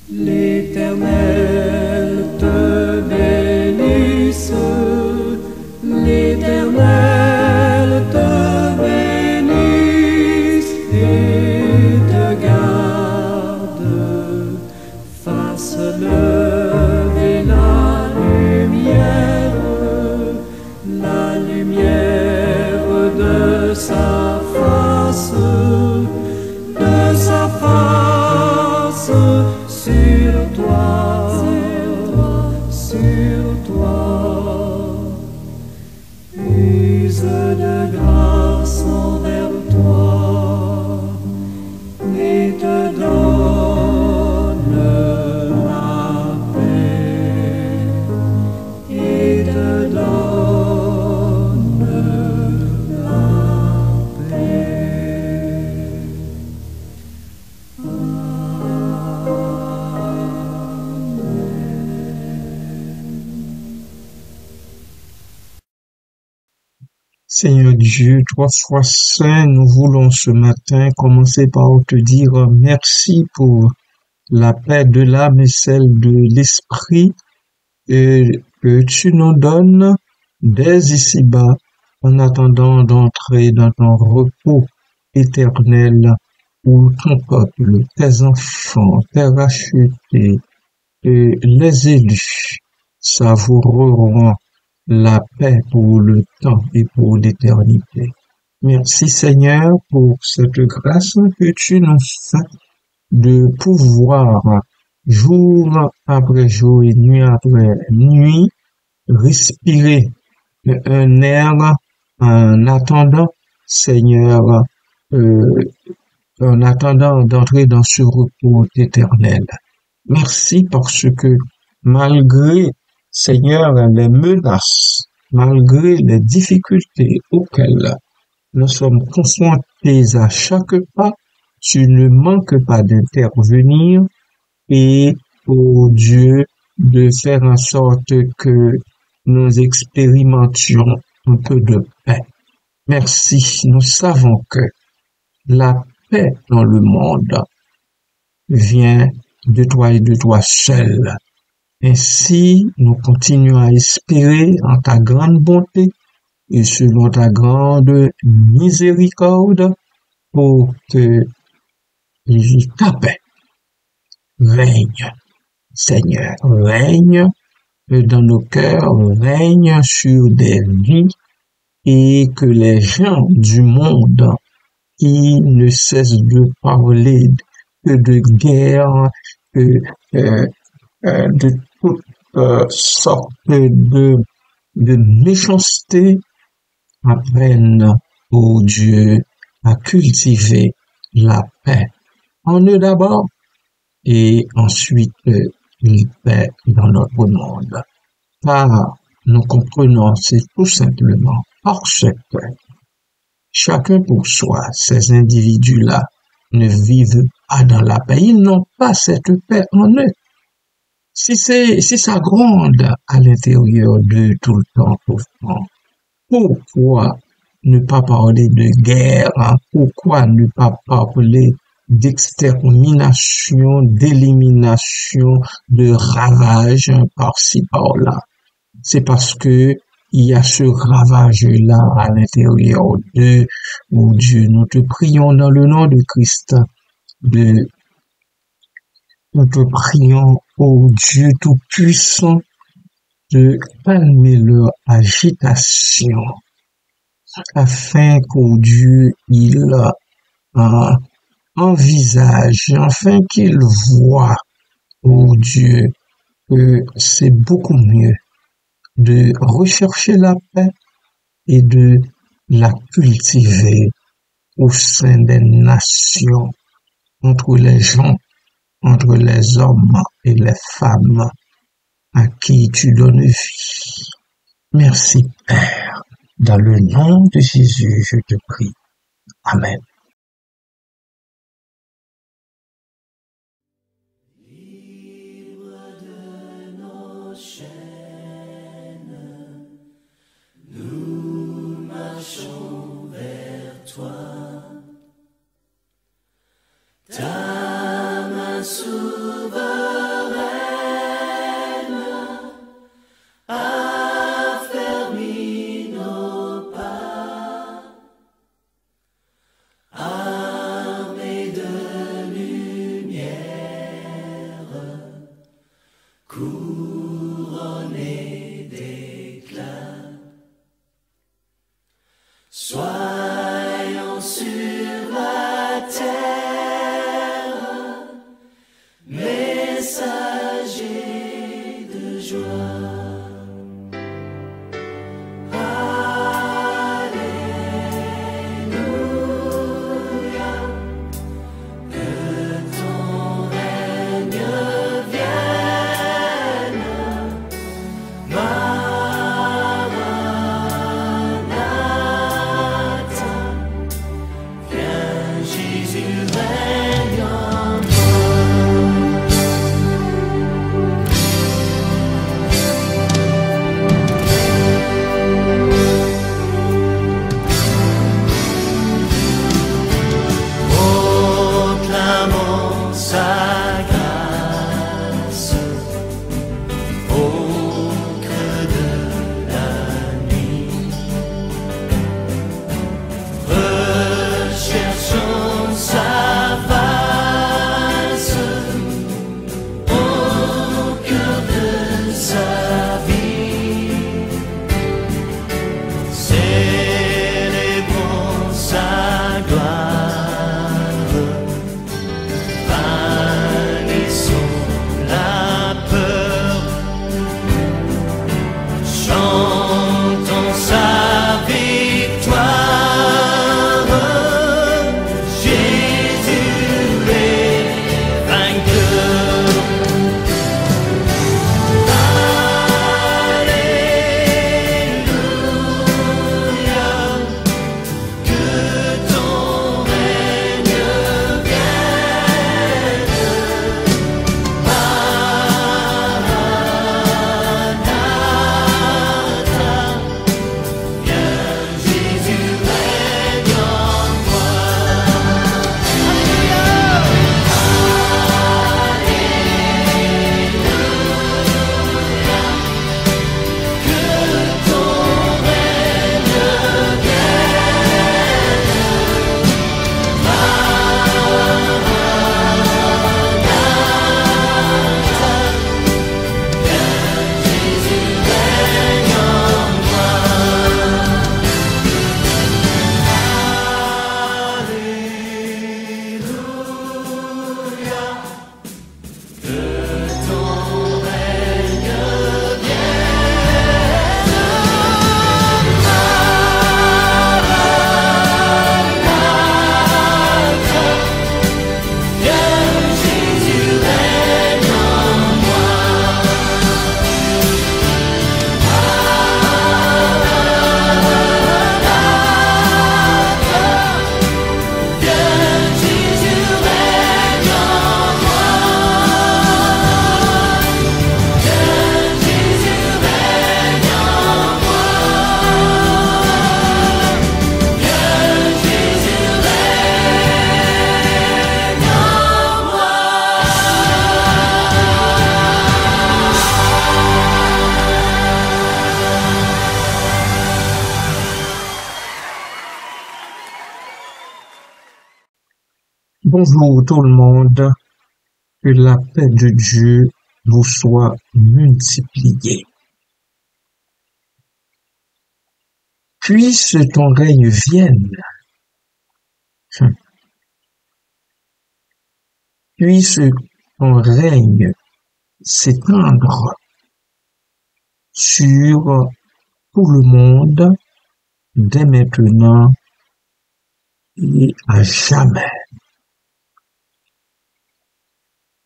L'Éternel te bénisse, l'Éternel te bénisse et te garde, fasse lever la lumière de sa face sur toi, use de grâce envers toi et te donne la paix, et te donne la paix. Seigneur Dieu, trois fois saint, nous voulons ce matin commencer par te dire merci pour la paix de l'âme et celle de l'esprit que tu nous donnes dès ici-bas en attendant d'entrer dans ton repos éternel où ton peuple, tes enfants, tes rachetés, les élus savoureront la paix pour le temps et pour l'éternité. Merci Seigneur pour cette grâce que tu nous fais de pouvoir, jour après jour et nuit après nuit, respirer un air en attendant, Seigneur, euh, en attendant d'entrer dans ce repos éternel. Merci parce que malgré, Seigneur, les menaces, malgré les difficultés auxquelles nous sommes confrontés à chaque pas, tu ne manques pas d'intervenir et, ô Dieu, de faire en sorte que nous expérimentions un peu de paix. Merci, nous savons que la paix dans le monde vient de toi et de toi seul. Ainsi, nous continuons à espérer en ta grande bonté et selon ta grande miséricorde pour que ta paix règne, Seigneur, règne dans nos cœurs, règne sur des vies et que les gens du monde qui ne cessent de parler que de guerre, de toutes sortes de méchanceté, apprennent, ô Dieu, à cultiver la paix en eux d'abord et ensuite une paix dans notre monde. Car nous comprenons, c'est tout simplement parce que chacun pour soi, ces individus-là ne vivent pas dans la paix. Ils n'ont pas cette paix en eux. Si ça gronde à l'intérieur de tout le temps, pourquoi ne pas parler de guerre? Pourquoi ne pas parler d'extermination, d'élimination, de ravage par-ci, par-là? C'est parce que il y a ce ravage-là à l'intérieur de, oh Dieu, nous te prions dans le nom de Christ, nous te prions, oh Dieu Tout-Puissant, de calmer leur agitation, afin qu'au Dieu, il envisage, afin qu'il voit, oh Dieu, que c'est beaucoup mieux de rechercher la paix et de la cultiver au sein des nations, entre les gens, entre les hommes et les femmes à qui tu donnes vie. Merci Père, dans le nom de Jésus, je te prie. Amen. Ta main souveraine couronné d'éclat. Soyons sur la terre, messagers de joie. Bonjour tout le monde, que la paix de Dieu vous soit multipliée. Puisse ton règne vienne. Puisse ton règne s'étendre sur tout le monde dès maintenant et à jamais.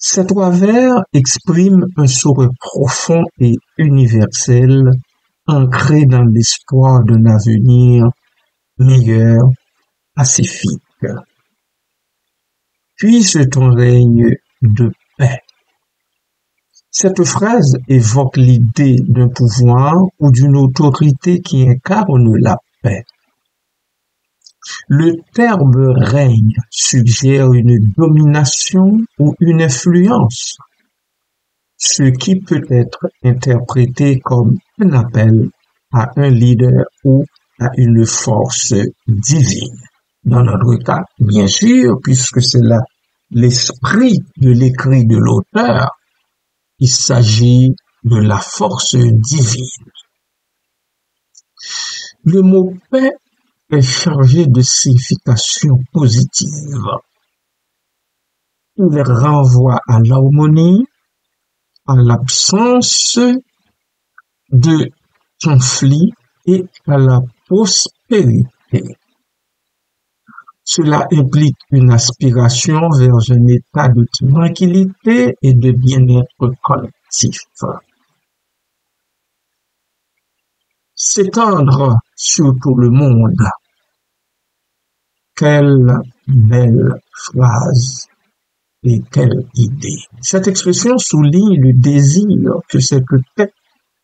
Ces trois vers expriment un souhait profond et universel, ancré dans l'espoir d'un avenir meilleur, pacifique. Puisse ton règne de paix. Cette phrase évoque l'idée d'un pouvoir ou d'une autorité qui incarne la paix. Le terme règne suggère une domination ou une influence, ce qui peut être interprété comme un appel à un leader ou à une force divine. Dans notre cas, bien sûr, puisque c'est là l'esprit de l'écrit de l'auteur, il s'agit de la force divine. Le mot paix est chargé de signification positive. Il renvoie à l'harmonie, à l'absence de conflit et à la prospérité. Cela implique une aspiration vers un état de tranquillité et de bien-être collectif. S'étendre sur tout le monde. Quelle belle phrase et quelle idée. Cette expression souligne le désir que cette paix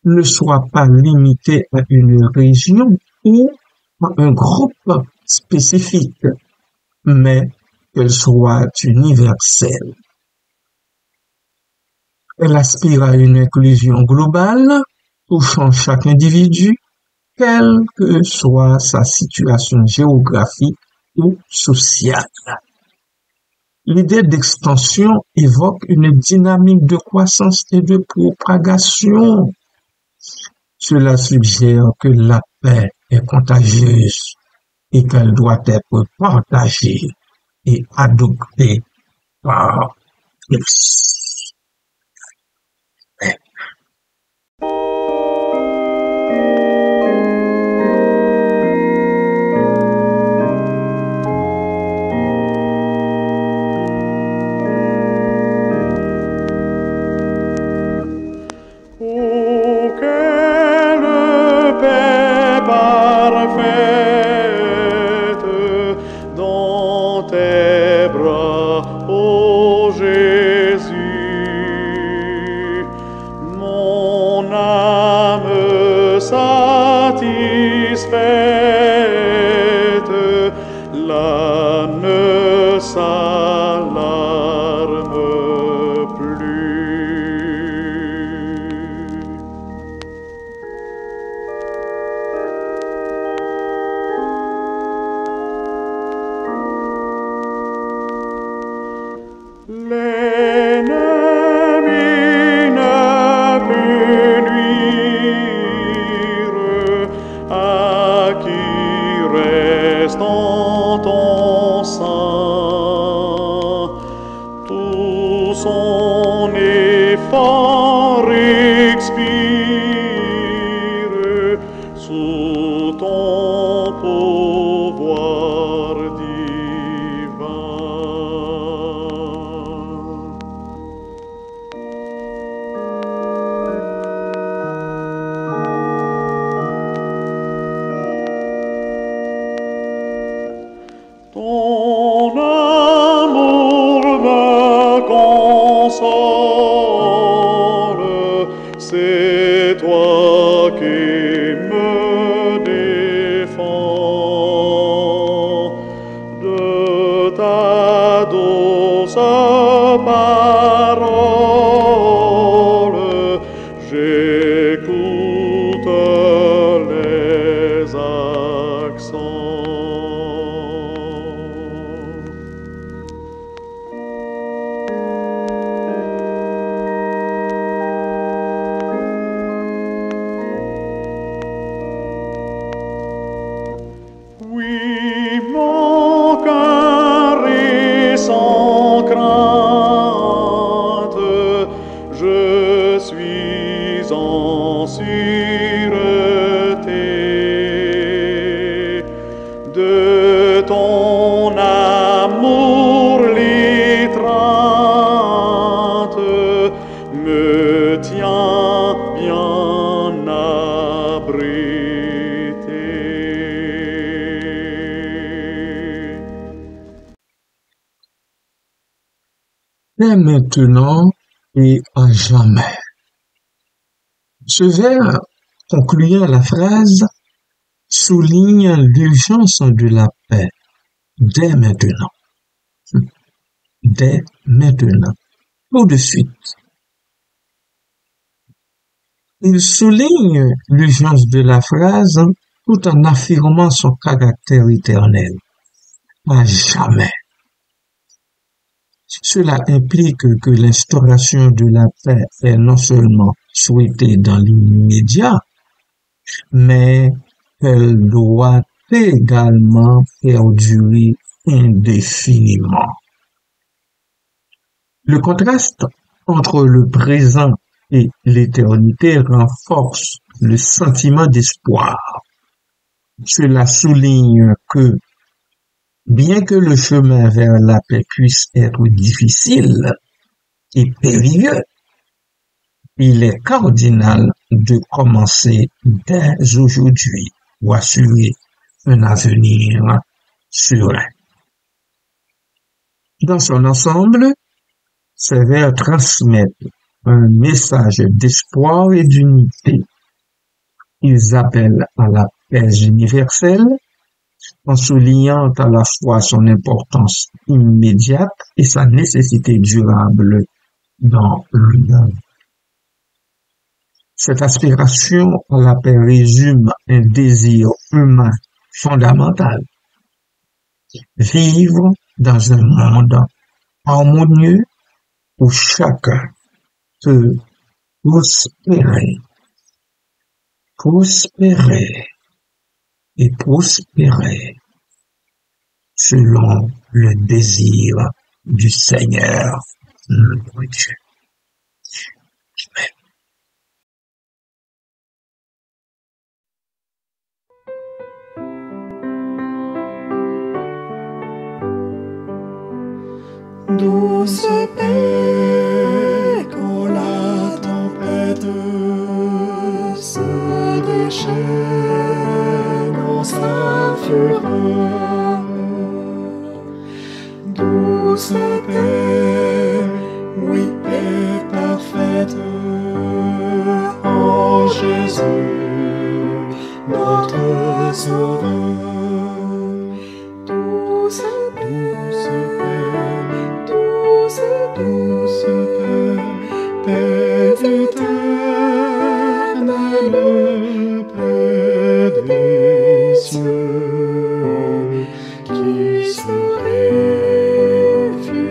ne soit pas limitée à une région ou à un groupe spécifique, mais qu'elle soit universelle. Elle aspire à une inclusion globale touchant chaque individu, quelle que soit sa situation géographique ou sociale. L'idée d'extension évoque une dynamique de croissance et de propagation. Cela suggère que la paix est contagieuse et qu'elle doit être partagée et adoptée par tous. Oh, quelle paix parfaite dans tes bras, ô Jésus. Mon âme satisfaite, là ne s'alarme plus. L'ennemi ne peut nuire à qui reste en ton sein. Tout son effort expire sous ton pouvoir divin. Ton amour me console, c'est toi qui me défends. De ta douce parole, j'écoute les accents. Oui, mon cœur est sans crainte, je suis en sûreté de ton amour. L'étreinte me tient bien abrité. Dès maintenant et à jamais. Ce vers, concluant la phrase, souligne l'urgence de la paix dès maintenant. Dès maintenant. Tout de suite. Il souligne l'urgence de la phrase tout en affirmant son caractère éternel. À jamais. Cela implique que l'instauration de la paix est non seulement souhaitée dans l'immédiat, mais qu'elle doit également perdurer indéfiniment. Le contraste entre le présent et l'éternité renforce le sentiment d'espoir. Cela souligne que, bien que le chemin vers la paix puisse être difficile et périlleux, il est cardinal de commencer dès aujourd'hui pour assurer un avenir serein. Dans son ensemble, ces vers transmettent un message d'espoir et d'unité. Ils appellent à la paix universelle en soulignant à la fois son importance immédiate et sa nécessité durable dans le monde. Cette aspiration à la paix résume un désir humain fondamental. Vivre dans un monde harmonieux où chacun peut prospérer et prospérer selon le désir du Seigneur notre Dieu. Amen. Douce paix quand la tempête se déchaîne en sa fureur. Douce paix, oui, paix parfaite en Jésus, notre Sauveur. Douce paix éternelle, paix des cieux, qui se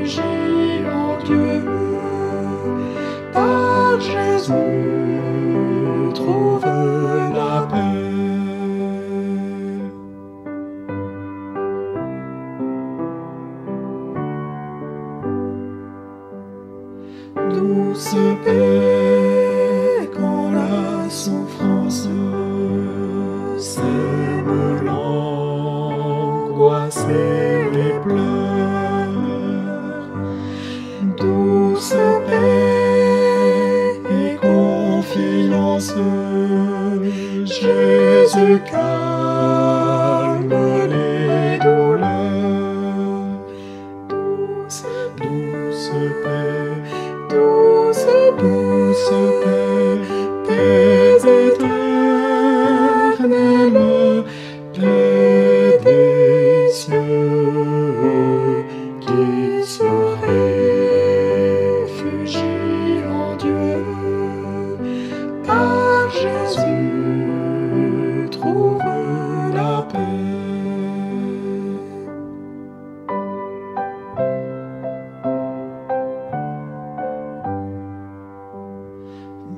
réfugie en Dieu. Par Jésus trouve la paix. Douce paix quand la souffrance sème l'angoisse et les pleurs. Douce paix et confiance, Jésus calme les douleurs. Douce paix, douce paix, paix éternelle, paix des cieux, qui se réfugie en Dieu. Par Jésus trouve la paix.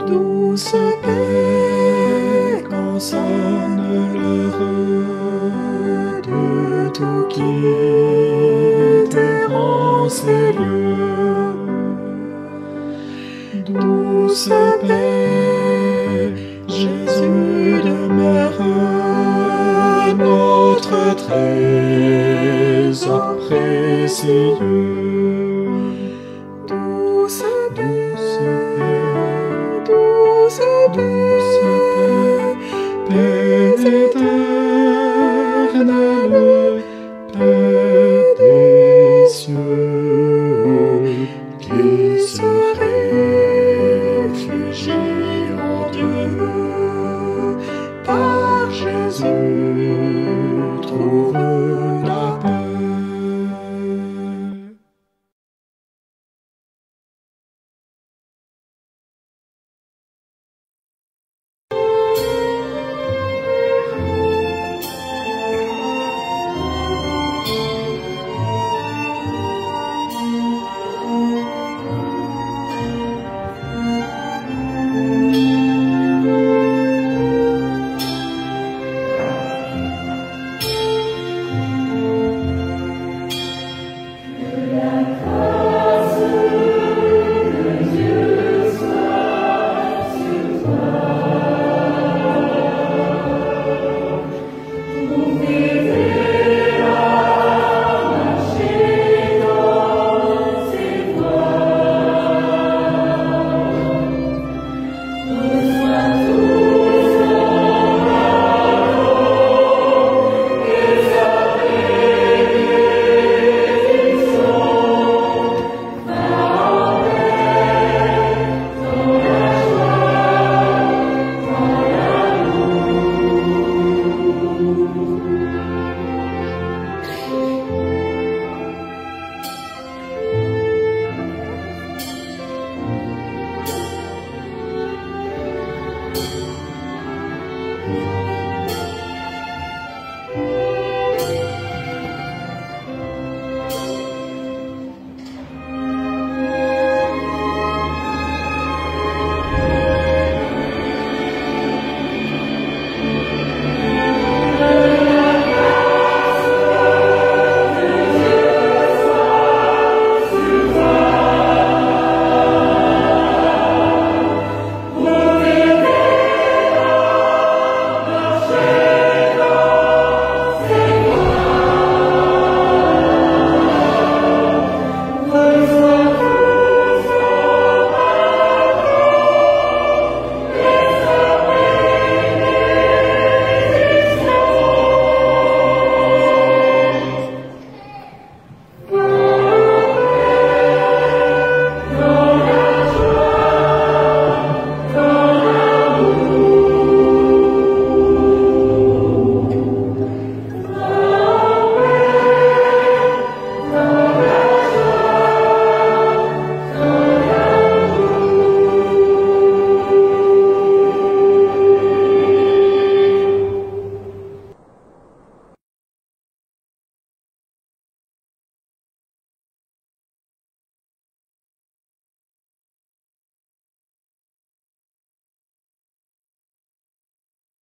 Douce paix quand sonne l'heure de tout quitter en ces lieux. Douce paix, Jésus demeure notre trésor précieux. Douce paix, paix éternelle.